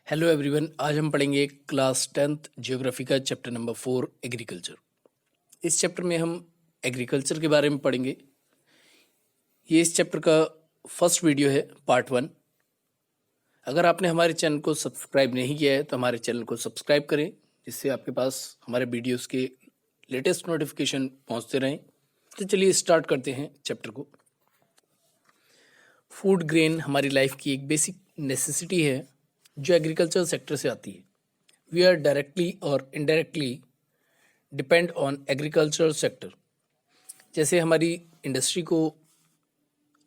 Hello everyone, आज हम पढ़ेंगे क्लास 10th ज्योग्राफी का चैप्टर नंबर 4 एग्रीकल्चर। इस चैप्टर में हम एग्रीकल्चर के बारे में पढ़ेंगे। ये इस चैप्टर का फर्स्ट वीडियो है, पार्ट 1। अगर आपने हमारे चैनल को सब्सक्राइब नहीं किया है तो हमारे चैनल को सब्सक्राइब करें, जिससे आपके पास हमारे वीडियोस के लेटेस्ट नोटिफिकेशन पहुंचते रहें। तो चलिए स्टार्ट करते हैं चैप्टर को। फूड ग्रेन हमारी लाइफ की एक बेसिक नेसेसिटी है जो एग्रीकल्चर सेक्टर से आती है। वी आर डायरेक्टली और indirectly depend on agriculture sector. जैसे हमारी इंडस्ट्री को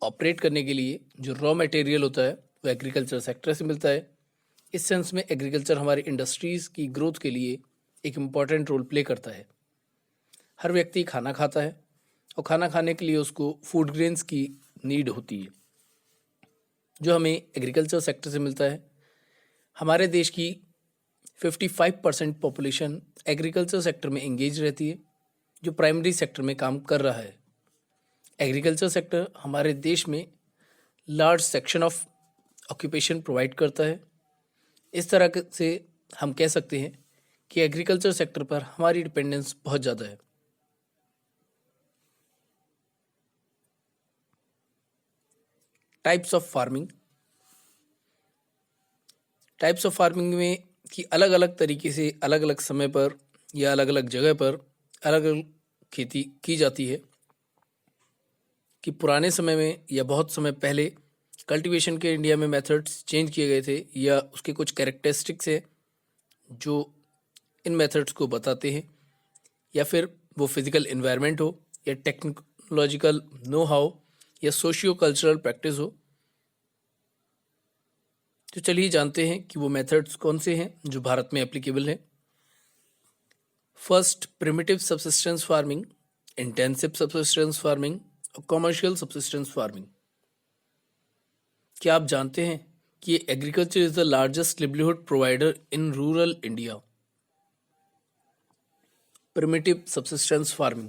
ऑपरेट करने के लिए जो रॉ मटेरियल होता है वो एग्रीकल्चर सेक्टर से मिलता है। इस सेंस में एग्रीकल्चर हमारी इंडस्ट्रीज़ की ग्रोथ के लिए एक इम्पॉर्टेंट रोल प्ले करता है। हर व्यक्ति खाना खाता है और खाना खाने के लिए उसको फूड ग्रेन्स की नीड होती है, जो हमें एग्रीकल्चर सेक्टर से मिलता है। हमारे देश की 55% पॉपुलेशन एग्रीकल्चर सेक्टर में एंगेज रहती है, जो प्राइमरी सेक्टर में काम कर रहा है। एग्रीकल्चर सेक्टर हमारे देश में large section of occupation provide करता है। इस तरह से हम कह सकते हैं कि एग्रीकल्चर सेक्टर पर हमारी डिपेंडेंस बहुत ज़्यादा है। टाइप्स ऑफ फार्मिंग में कि अलग अलग तरीके से अलग अलग समय पर या अलग अलग जगह पर अलग अलग खेती की जाती है। कि पुराने समय में या बहुत समय पहले कल्टीवेशन के इंडिया में मेथड्स चेंज किए गए थे, या उसके कुछ कैरेक्टरिस्टिक्स है जो इन मेथड्स को बताते हैं, या फिर वो फिज़िकल इन्वायरमेंट हो या टेक्नोलॉजिकल नो हाउ या सोशियो कल्चरल प्रैक्टिस हो। तो चलिए जानते हैं कि वो मेथड्स कौन से हैं जो भारत में एप्लीकेबल हैं। First, primitive subsistence farming, intensive subsistence farming और कमर्शियल सब्सिस्टेंस फार्मिंग। क्या आप जानते हैं कि agriculture is the largest livelihood provider in rural India. Primitive subsistence farming,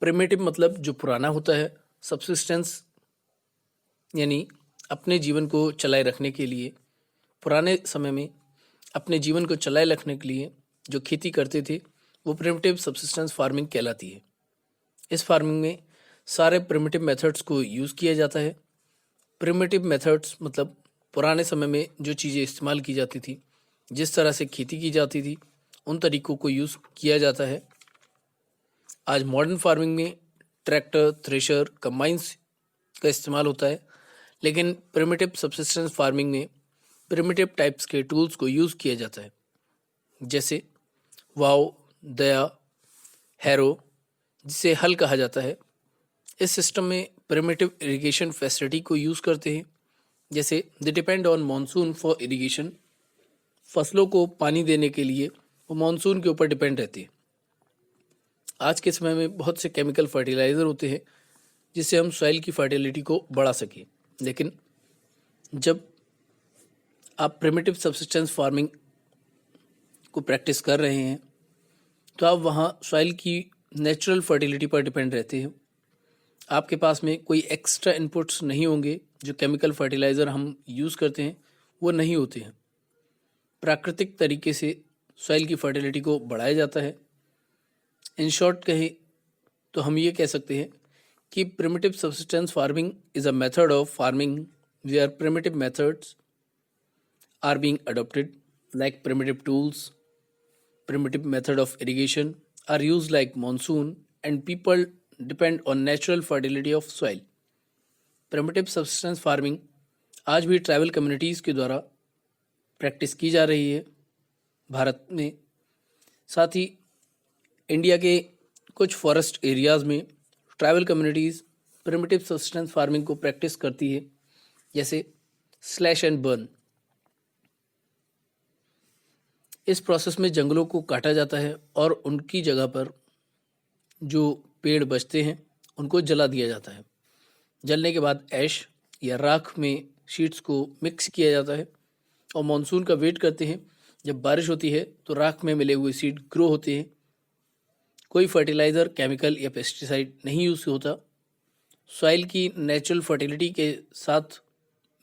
primitive मतलब जो पुराना होता है, सब्सिस्टेंस यानी अपने जीवन को चलाए रखने के लिए, पुराने समय में अपने जीवन को चलाए रखने के लिए जो खेती करते थे वो प्रिमिटिव सब्सिस्टेंस फार्मिंग कहलाती है। इस फार्मिंग में सारे प्रिमिटिव मेथड्स को यूज़ किया जाता है। प्रिमिटिव मेथड्स मतलब पुराने समय में जो चीज़ें इस्तेमाल की जाती थी, जिस तरह से खेती की जाती थी, उन तरीक़ों को यूज़ किया जाता है। आज मॉडर्न फार्मिंग में ट्रैक्टर, थ्रेशर, कंबाइंस का इस्तेमाल होता है, लेकिन प्रिमिटिव सब्सिस्टेंस फार्मिंग में प्रिमिटिव टाइप्स के टूल्स को यूज़ किया जाता है, जैसे वाव, दया, हैरो, जिसे हल कहा जाता है। इस सिस्टम में प्रिमिटिव इरिगेशन फैसिलिटी को यूज़ करते हैं, जैसे they depend on monsoon for irrigation. फसलों को पानी देने के लिए वो मानसून के ऊपर डिपेंड रहती है। आज के समय में बहुत से केमिकल फर्टिलाइज़र होते हैं जिससे हम सॉइल की फर्टिलिटी को बढ़ा सकें, लेकिन जब आप प्रिमिटिव सब्सिस्टेंस फार्मिंग को प्रैक्टिस कर रहे हैं तो आप वहाँ सॉइल की नेचुरल फर्टिलिटी पर डिपेंड रहते हैं। आपके पास में कोई एक्स्ट्रा इनपुट्स नहीं होंगे, जो केमिकल फर्टिलाइज़र हम यूज़ करते हैं वो नहीं होते हैं। प्राकृतिक तरीके से सॉइल की फर्टिलिटी को बढ़ाया जाता है। इन शॉर्ट कहें तो हम ये कह सकते हैं कि primitive subsistence farming is a method of farming where primitive methods are being adopted, like primitive tools, primitive method of irrigation are used like monsoon, and people depend on natural fertility of soil. Primitive subsistence farming आज भी tribal communities के द्वारा practice की जा रही है भारत में। साथ ही इंडिया के कुछ फॉरेस्ट एरियाज़ में tribal communities primitive subsistence farming को प्रैक्टिस करती है, जैसे स्लैश एंड बर्न। इस प्रोसेस में जंगलों को काटा जाता है और उनकी जगह पर जो पेड़ बचते हैं उनको जला दिया जाता है। जलने के बाद ऐश या राख में शीट्स को मिक्स किया जाता है और मानसून का वेट करते हैं। जब बारिश होती है तो राख में मिले हुए सीड ग्रो होते हैं। कोई फर्टिलाइज़र, केमिकल या पेस्टिसाइड नहीं यूज़ होता। सॉइल की नेचुरल फर्टिलिटी के साथ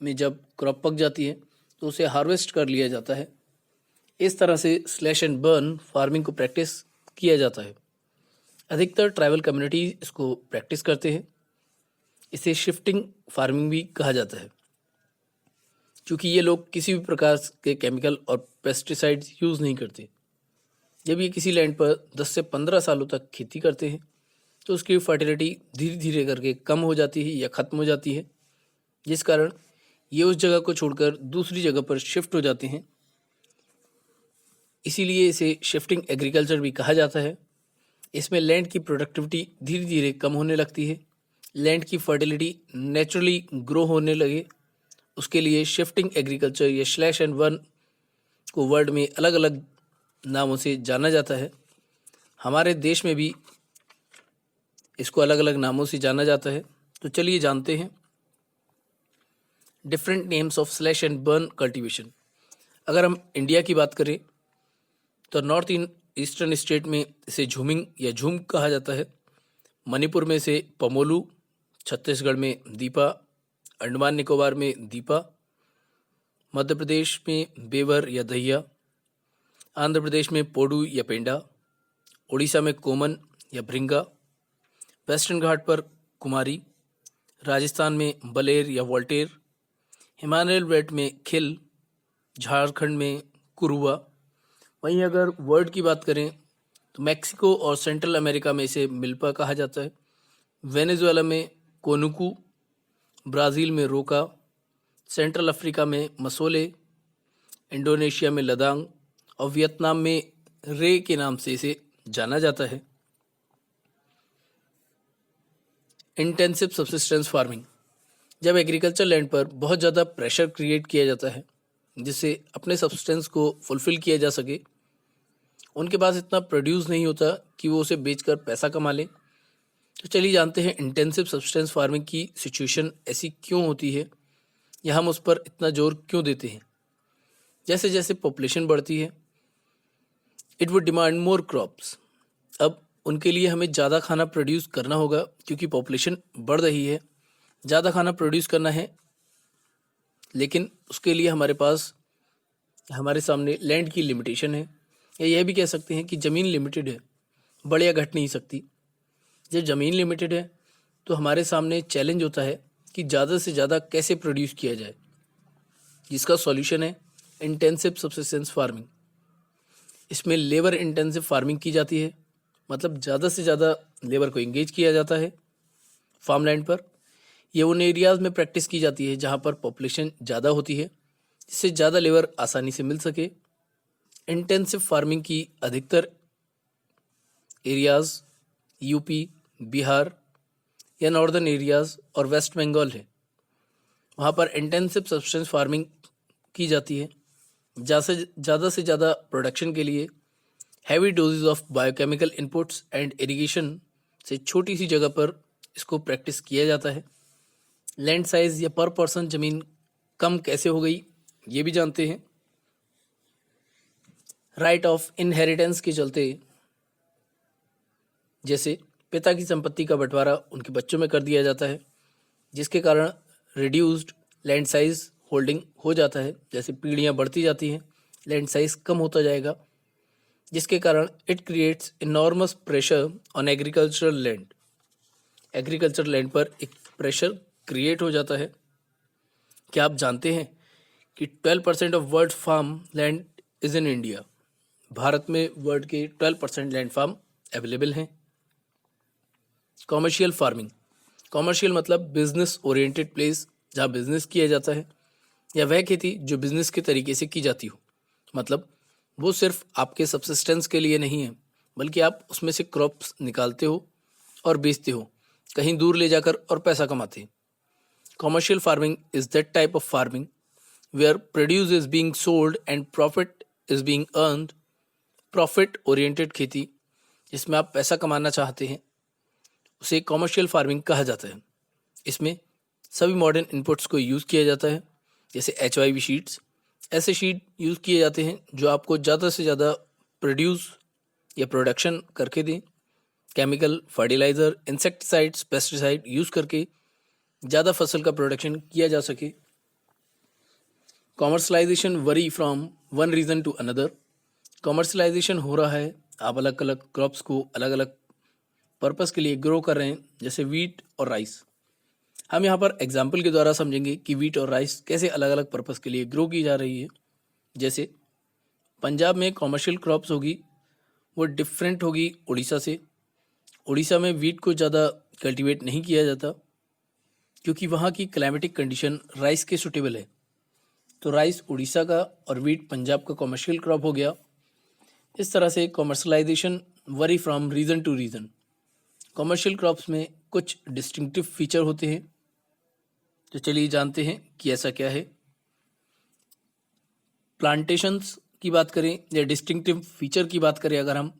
में जब क्रॉप पक जाती है तो उसे हार्वेस्ट कर लिया जाता है। इस तरह से स्लैश एंड बर्न फार्मिंग को प्रैक्टिस किया जाता है। अधिकतर ट्राइबल कम्युनिटी इसको प्रैक्टिस करते हैं। इसे शिफ्टिंग फार्मिंग भी कहा जाता है, क्योंकि ये लोग किसी भी प्रकार के केमिकल और पेस्टिसाइड्स यूज़ नहीं करते। जब ये किसी लैंड पर 10 से 15 सालों तक खेती करते हैं तो उसकी फर्टिलिटी धीरे धीरे करके कम हो जाती है या ख़त्म हो जाती है, जिस कारण ये उस जगह को छोड़कर दूसरी जगह पर शिफ्ट हो जाते हैं। इसीलिए इसे शिफ्टिंग एग्रीकल्चर भी कहा जाता है। इसमें लैंड की प्रोडक्टिविटी धीरे धीरे कम होने लगती है। लैंड की फर्टिलिटी नेचुरली ग्रो होने लगे, उसके लिए शिफ्टिंग एग्रीकल्चर या स्लैश एंड बर्न को वर्ल्ड में अलग अलग नामों से जाना जाता है। हमारे देश में भी इसको अलग अलग नामों से जाना जाता है। तो चलिए जानते हैं different names of slash and burn cultivation. अगर हम इंडिया की बात करें तो नॉर्थ ईस्टर्न स्टेट में इसे झूमिंग या झूम कहा जाता है। मणिपुर में इसे पमोलू, छत्तीसगढ़ में दीपा, अंडमान निकोबार में दीपा, मध्य प्रदेश में बेवर या दहिया, आंध्र प्रदेश में पोडू या पेंडा, उड़ीसा में कोमन या भृंगा, वेस्टर्न घाट पर कुमारी, राजस्थान में बलेर या वोल्टेर, हिमालय बेल्ट में खिल, झारखंड में कुरुआ। वहीं अगर वर्ड की बात करें तो मैक्सिको और सेंट्रल अमेरिका में इसे मिल्पा कहा जाता है, वेनेजुएला में कोनुकू, ब्राज़ील में रोका, सेंट्रल अफ्रीका में मसोले, इंडोनेशिया में लदांग और वियतनाम में रे के नाम से इसे जाना जाता है। इंटेंसिव सब्सिस्टेंस फार्मिंग, जब एग्रीकल्चर लैंड पर बहुत ज़्यादा प्रेशर क्रिएट किया जाता है जिससे अपने सब्सटेंस को फुलफ़िल किया जा सके, उनके पास इतना प्रोड्यूस नहीं होता कि वो उसे बेचकर पैसा कमा लें। तो चलिए जानते हैं इंटेंसिव सब्सटेंस फार्मिंग की सिचुएशन ऐसी क्यों होती है या हम उस पर इतना जोर क्यों देते हैं। जैसे जैसे पॉपुलेशन बढ़ती है, it would demand more crops. अब उनके लिए हमें ज़्यादा खाना प्रोड्यूस करना होगा क्योंकि पॉपुलेशन बढ़ रही है, ज़्यादा खाना प्रोड्यूस करना है, लेकिन उसके लिए हमारे सामने लैंड की लिमिटेशन है, या यह भी कह सकते हैं कि ज़मीन लिमिटेड है, बढ़ या घट नहीं सकती। जब ज़मीन लिमिटेड है तो हमारे सामने चैलेंज होता है कि ज़्यादा से ज़्यादा कैसे प्रोड्यूस किया जाए, जिसका सॉल्यूशन है इंटेंसिव सब्सिस्टेंस फार्मिंग। इसमें लेबर इंटेंसिव फार्मिंग की जाती है, मतलब ज़्यादा से ज़्यादा लेबर को इंगेज किया जाता है फार्मलैंड पर। ये उन एरियाज़ में प्रैक्टिस की जाती है जहाँ पर पॉपुलेशन ज़्यादा होती है, जिससे ज़्यादा लेबर आसानी से मिल सके। इंटेंसिव फार्मिंग की अधिकतर एरियाज़ यूपी, बिहार या नॉर्दर्न एरियाज़ और वेस्ट बंगाल है। वहाँ पर इंटेंसिव सब्सटेंस फार्मिंग की जाती है। ज़्यादा से ज़्यादा प्रोडक्शन के लिए heavy doses of biochemical inputs and irrigation से छोटी सी जगह पर इसको प्रैक्टिस किया जाता है। लैंड साइज या पर पर्सन ज़मीन कम कैसे हो गई ये भी जानते हैं। राइट ऑफ इनहेरिटेंस के चलते, जैसे पिता की संपत्ति का बंटवारा उनके बच्चों में कर दिया जाता है, जिसके कारण रिड्यूस्ड लैंड साइज होल्डिंग हो जाता है। जैसे पीढ़ियाँ बढ़ती जाती हैं, लैंड साइज कम होता जाएगा, जिसके कारण it creates enormous pressure on agricultural land. Agriculture land पर एक प्रेशर क्रिएट हो जाता है। क्या आप जानते हैं कि 12% of world farm land is in India. Bharat में वर्ल्ड के 12% लैंड फार्म अवेलेबल हैं। कॉमर्शियल फार्मिंग, कॉमर्शियल मतलब बिजनेस ओरिएंटेड प्लेस जहाँ बिजनेस किया जाता है, या वह खेती जो बिजनेस के तरीके से की जाती हो। मतलब वो सिर्फ आपके सब्सिस्टेंस के लिए नहीं है, बल्कि आप उसमें से क्रॉप्स निकालते हो और बेचते हो, कहीं दूर ले जाकर और पैसा कमाते हैं। Commercial farming is that type of farming where produce is being sold and profit is being earned. Profit oriented खेती जिसमें आप पैसा कमाना चाहते हैं उसे कॉमर्शियल फार्मिंग कहा जाता है। इसमें सभी मॉडर्न इनपुट्स को यूज़ किया जाता है, जैसे HYV शीट्स। ऐसे शीट यूज़ किए जाते हैं जो आपको ज़्यादा से ज़्यादा प्रोड्यूस या प्रोडक्शन करके दें। Chemical, fertiliser, insecticides, pesticide use करके ज़्यादा फसल का प्रोडक्शन किया जा सके। Commercialisation vary from one region to another. Commercialisation हो रहा है, आप अलग अलग क्रॉप्स को अलग अलग पर्पस के लिए ग्रो कर रहे हैं, जैसे वीट और राइस। हम यहाँ पर एग्जाम्पल के द्वारा समझेंगे कि वीट और राइस कैसे अलग अलग पर्पस के लिए ग्रो की जा रही है। जैसे पंजाब में कॉमर्शियल क्रॉप्स होगी, वो डिफरेंट होगी उड़ीसा से। उड़ीसा में वीट को ज़्यादा कल्टीवेट नहीं किया जाता क्योंकि वहाँ की क्लाइमेटिक कंडीशन राइस के सुटेबल है। तो राइस उड़ीसा का और वीट पंजाब का कॉमर्शियल क्रॉप हो गया। इस तरह से commercialisation vary from region to region. Commercial crops में कुछ डिस्टिंक्टिव फीचर होते हैं, तो चलिए जानते हैं कि ऐसा क्या है। प्लांटेशंस की बात करें या डिस्टिंक्टिव फीचर की बात करें अगर हम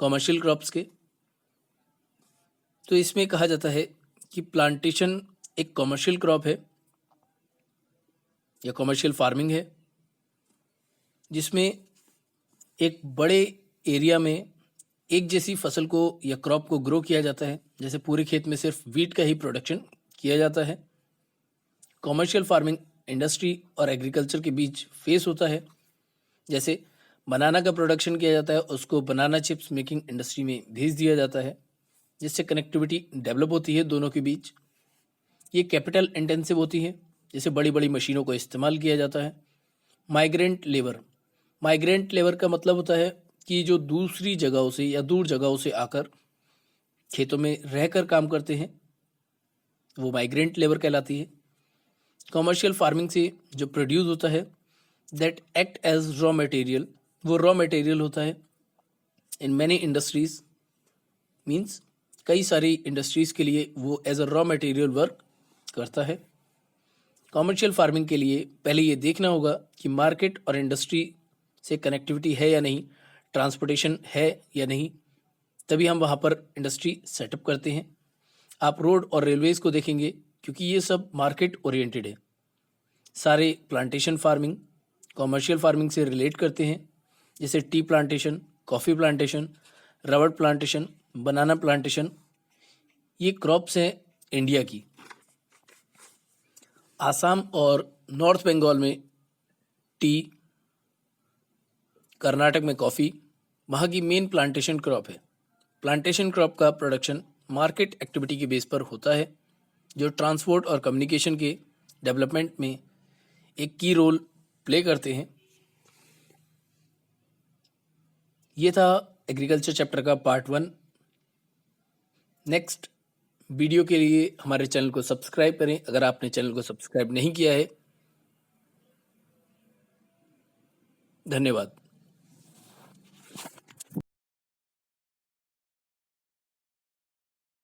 कॉमर्शियल क्रॉप्स के, तो इसमें कहा जाता है कि प्लांटेशन एक कॉमर्शियल क्रॉप है या कॉमर्शियल फार्मिंग है, जिसमें एक बड़े एरिया में एक जैसी फसल को या क्रॉप को ग्रो किया जाता है। जैसे पूरे खेत में सिर्फ वीट का ही प्रोडक्शन किया जाता है। कॉमर्शियल फार्मिंग इंडस्ट्री और एग्रीकल्चर के बीच फेस होता है। जैसे बनाना का प्रोडक्शन किया जाता है, उसको बनाना चिप्स मेकिंग इंडस्ट्री में भेज दिया जाता है, जिससे कनेक्टिविटी डेवलप होती है दोनों के बीच। ये कैपिटल इंटेंसिव होती है, जैसे बड़ी बड़ी मशीनों को इस्तेमाल किया जाता है। माइग्रेंट लेबर का मतलब होता है कि जो दूसरी जगहों से या दूर जगहों से आकर खेतों में रहकर काम करते हैं, वो माइग्रेंट लेबर कहलाती है। कॉमर्शियल फार्मिंग से जो प्रोड्यूस होता है that act as raw material, वो रॉ मटेरियल होता है इन मैनी इंडस्ट्रीज, मीन्स कई सारी इंडस्ट्रीज के लिए वो as a raw material work करता है। कॉमर्शियल फार्मिंग के लिए पहले ये देखना होगा कि मार्केट और इंडस्ट्री से कनेक्टिविटी है या नहीं, ट्रांसपोर्टेशन है या नहीं, तभी हम वहाँ पर इंडस्ट्री सेटअप करते हैं। आप रोड और रेलवेज़ को देखेंगे क्योंकि ये सब मार्केट ओरिएंटेड है। सारे प्लांटेशन फार्मिंग कॉमर्शियल फार्मिंग से रिलेट करते हैं, जैसे tea plantation, coffee plantation, rubber plantation, banana plantation. ये क्रॉप्स हैं इंडिया की। आसाम और नॉर्थ बंगाल में टी, कर्नाटक में कॉफ़ी वहाँ की मेन प्लांटेशन क्रॉप है। प्लांटेशन क्रॉप का प्रोडक्शन मार्केट एक्टिविटी के बेस पर होता है, जो ट्रांसपोर्ट और कम्युनिकेशन के डेवलपमेंट में एक की रोल प्ले करते हैं। ये था एग्रीकल्चर चैप्टर का पार्ट 1। नेक्स्ट वीडियो के लिए हमारे चैनल को सब्सक्राइब करें अगर आपने चैनल को सब्सक्राइब नहीं किया है। धन्यवाद।